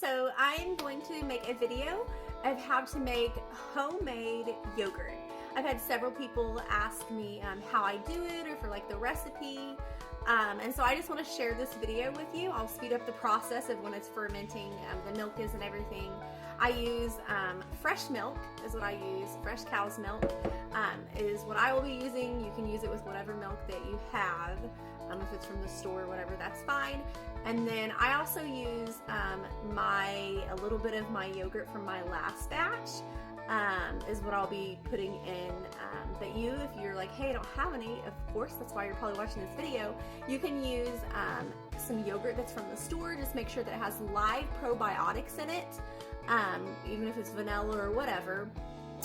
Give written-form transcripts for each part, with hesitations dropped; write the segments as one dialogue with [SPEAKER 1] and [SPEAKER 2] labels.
[SPEAKER 1] So I'm going to make a video of how to make homemade yogurt. I've had several people ask me how I do it or for like the recipe. And so I just want to share this video with you. I'll speed up the process of when it's fermenting, the milk is and everything. I use fresh milk is what I use. Fresh cow's milk is what I will be using. You can use it with whatever milk that you have. If it's from the store or whatever, that's fine. And then I also use a little bit of my yogurt from my last batch is what I'll be putting in. But if you're like, hey, I don't have any, of course, that's why you're probably watching this video, you can use some yogurt that's from the store. Just make sure that it has live probiotics in it, even if it's vanilla or whatever.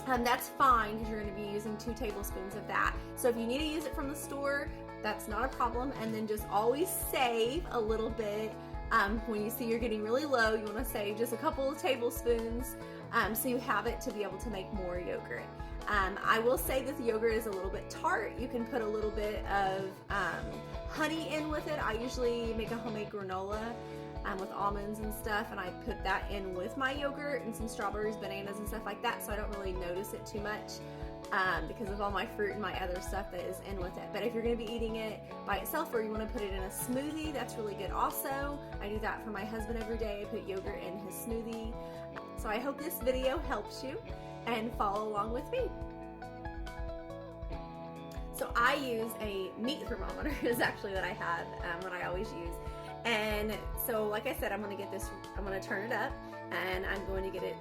[SPEAKER 1] That's fine because you're going to be using 2 tablespoons of that. So if you need to use it from the store, that's not a problem. And then just always save a little bit. When you see you're getting really low, you want to save just a couple of tablespoons so you have it to be able to make more yogurt. I will say this yogurt is a little bit tart. You can put a little bit of honey in with it. I usually make a homemade granola with almonds and stuff, and I put that in with my yogurt and some strawberries, bananas, and stuff like that, so I don't really notice it too much because of all my fruit and my other stuff that is in with it. But if you're going to be eating it by itself or you want to put it in a smoothie, that's really good also. I do that for my husband every day. I put yogurt in his smoothie. So I hope this video helps you and follow along with me. So I use a meat thermometer is actually what I have, what I always use. And so like I said, I'm going to turn it up and I'm going to get it,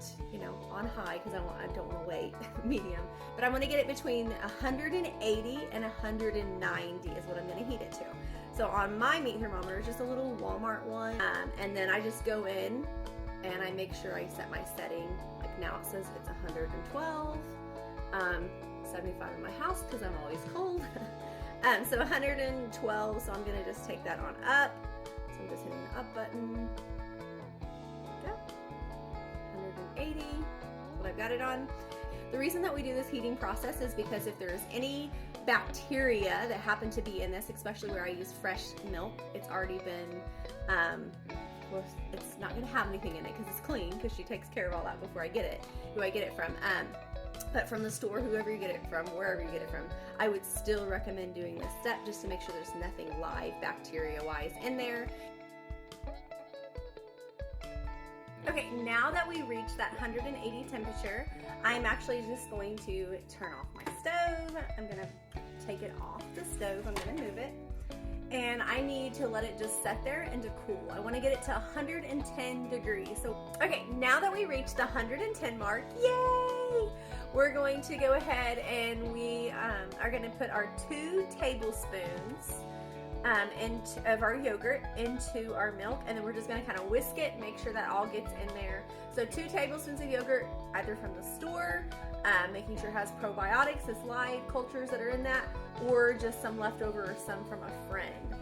[SPEAKER 1] on high because I don't want to wait, medium. But I'm going to get it between 180 and 190 is what I'm going to heat it to. So on my meat thermometer, it's just a little Walmart one. And then I just go in and I make sure I set my setting. Like now it says it's 112, 75 in my house because I'm always cold. So 112, so I'm going to just take that on up. So I'm just hitting the up button. There we go. 180, that's what I've got it on. The reason that we do this heating process is because if there's any bacteria that happen to be in this, especially where I use fresh milk, it's already been, well, it's not going to have anything in it because it's clean because she takes care of all that before I get it. Who I get it from. But from the store, whoever you get it from, wherever you get it from, I would still recommend doing this step just to make sure there's nothing live bacteria-wise in there. Okay, now that we reached that 180 temperature, I'm actually just going to turn off my stove. I'm gonna take it off the stove, I'm gonna move it. And I need to let it just set there and to cool. I wanna get it to 110 degrees. So, okay, now that we reached the 110 mark, yay! We're going to go ahead and we are gonna put our 2 tablespoons of our yogurt into our milk, and then we're just going to kind of whisk it, make sure that all gets in there. So 2 tablespoons of yogurt, either from the store, making sure it has probiotics, it's live cultures that are in that, or just some leftover or some from a friend.